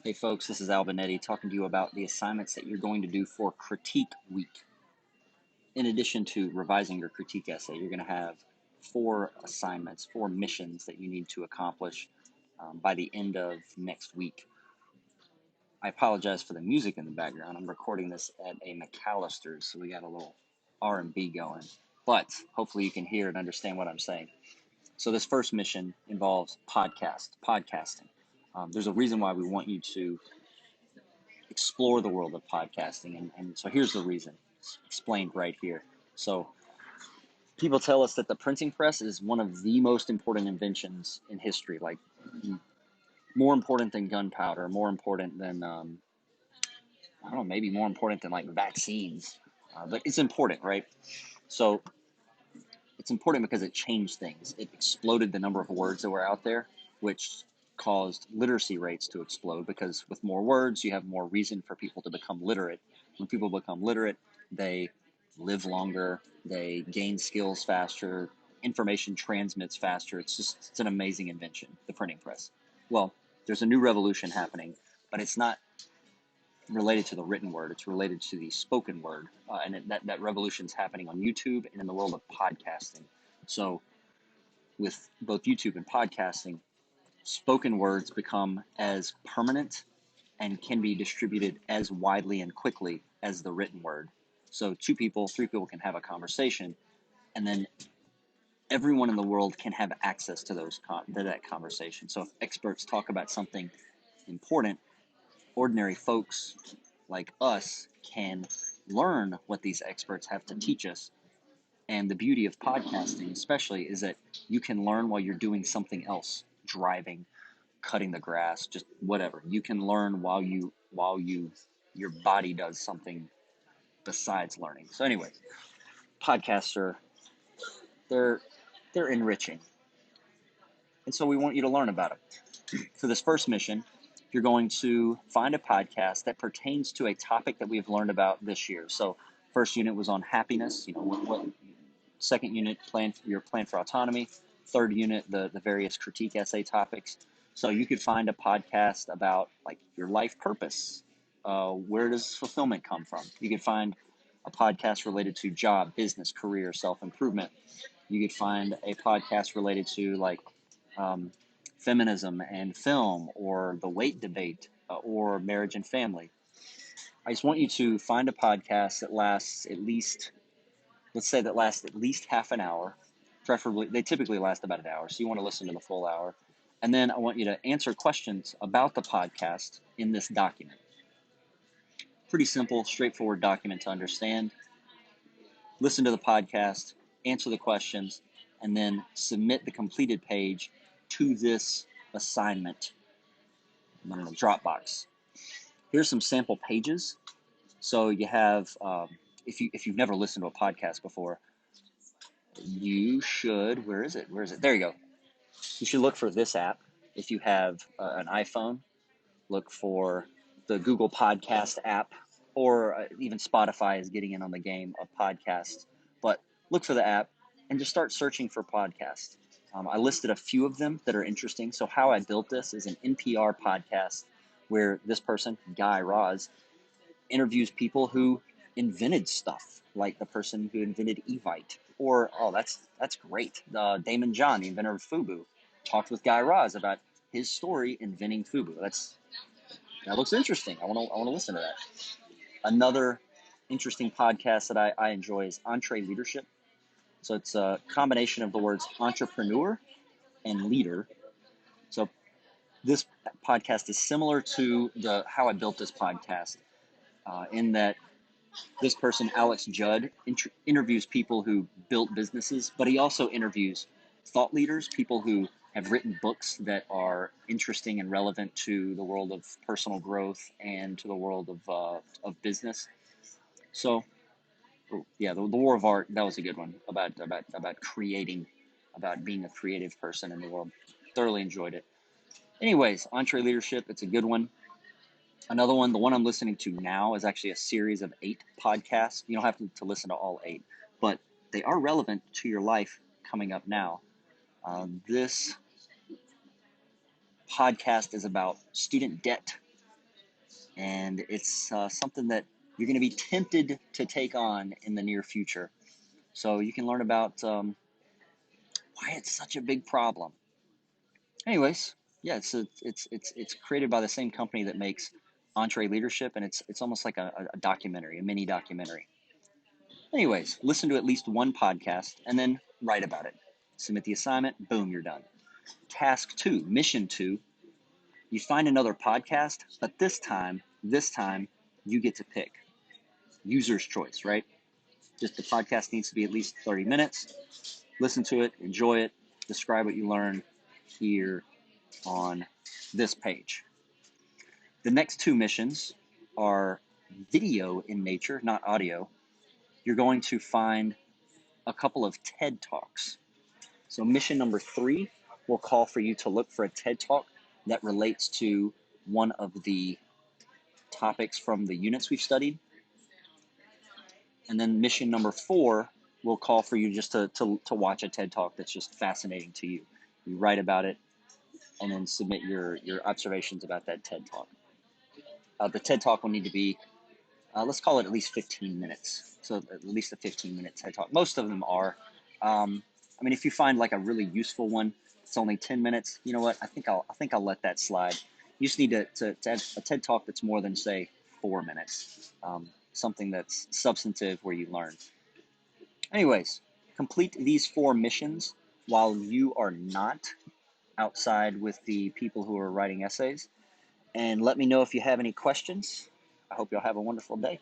Hey folks, this is Albonetti talking to you about the assignments that you're going to do for Critique Week. In addition to revising your critique essay, you're going to have 4 assignments, 4 missions that you need to accomplish by the end of next week. I apologize for the music in the background. I'm recording this at a McAllister's, so we got a little R&B going. But hopefully you can hear and understand what I'm saying. So this first mission involves podcasting. There's a reason why we want you to explore the world of podcasting. And so here's the reason. It's explained right here. So people tell us that the printing press is one of the most important inventions in history, like more important than gunpowder, more important than, I don't know, maybe more important than like vaccines. But it's important, right? So it's important because it changed things. It exploded the number of words that were out there, which caused literacy rates to explode because with more words, you have more reason for people to become literate. When people become literate, they live longer, they gain skills faster, information transmits faster. It's an amazing invention, the printing press. Well, there's a new revolution happening, but it's not related to the written word. It's related to the spoken word, and that revolution is happening on YouTube and in the world of podcasting. So, with both YouTube and podcasting, spoken words become as permanent and can be distributed as widely and quickly as the written word. So, 2 people, 3 people can have a conversation, and then everyone in the world can have access to that conversation. So, if experts talk about something important, ordinary folks like us can learn what these experts have to teach us. And the beauty of podcasting, especially, is that you can learn while you're doing something else, driving, cutting the grass, just whatever. You can learn while your body does something besides learning. So, anyway, podcasts they're they're enriching, and so we want you to learn about it. For this first mission, you're going to find a podcast that pertains to a topic that we have learned about this year. So, first unit was on happiness. What second unit, your plan for autonomy. Third unit, the various critique essay topics. So you could find a podcast about like your life purpose. Where does fulfillment come from? You could find a podcast related to job, business, career, self-improvement. You could find a podcast related to like um, feminism and film, or the weight debate, or marriage and family. I just want you to find a podcast that lasts at least, let's say that lasts at least half an hour. Preferably, they typically last about an hour, so you want to listen to the full hour. And then I want you to answer questions about the podcast in this document. Pretty simple, straightforward document to understand. Listen to the podcast, answer the questions, and then submit the completed page to this assignment in the Dropbox. Here's some sample pages. So you have, if you've never listened to a podcast before, you should. Where is it? There you go. You should look for this app. If you have an iPhone, look for the Google Podcast app, or even Spotify is getting in on the game of podcasts. But look for the app and just start searching for podcasts. I listed a few of them that are interesting. So How I Built This is an NPR podcast where this person, Guy Raz, interviews people who invented stuff, like the person who invented Evite. Or, oh, that's great. Damon John, the inventor of Fubu, talked with Guy Raz about his story inventing Fubu. That looks interesting. I want to listen to that. Another interesting podcast that I enjoy is EntreLeadership. So it's a combination of the words entrepreneur and leader. So this podcast is similar to the How I Built This podcast, in that this person, Alex Judd, interviews people who built businesses, but he also interviews thought leaders, people who have written books that are interesting and relevant to the world of personal growth and to the world of business. So, yeah, the War of Art, that was a good one about creating, about being a creative person in the world. Thoroughly enjoyed it. Anyways, EntreLeadership, it's a good one. Another one, the one I'm listening to now, is actually a series of 8 podcasts. You don't have to listen to all 8, but they are relevant to your life coming up now. This podcast is about student debt and it's something that you're going to be tempted to take on in the near future. So you can learn about why it's such a big problem. Anyways, yeah, it's created by the same company that makes Entree Leadership, and it's almost like a documentary, a mini documentary. Anyways, listen to at least one podcast and then write about it. Submit the assignment, boom, you're done. Task 2, mission 2, you find another podcast, but this time you get to pick. User's choice, right? Just the podcast needs to be at least 30 minutes. Listen to it, enjoy it, describe what you learned here on this page. The next 2 missions are video in nature, not audio. You're going to find a couple of TED Talks. So mission number 3 will call for you to look for a TED Talk that relates to one of the topics from the units we've studied. And then mission number 4 will call for you just to watch a TED Talk that's just fascinating to you. You write about it and then submit your observations about that TED Talk. The TED Talk will need to be, let's call it at least 15 minutes. So at least a 15-minute TED Talk. Most of them are. I mean, if you find like a really useful one, it's only 10 minutes. You know what? I think I'll let that slide. You just need to have a TED Talk that's more than, say, 4 minutes. Something that's substantive where you learn. Anyways, complete these 4 missions while you are not outside with the people who are writing essays. And let me know if you have any questions. I hope you'll have a wonderful day.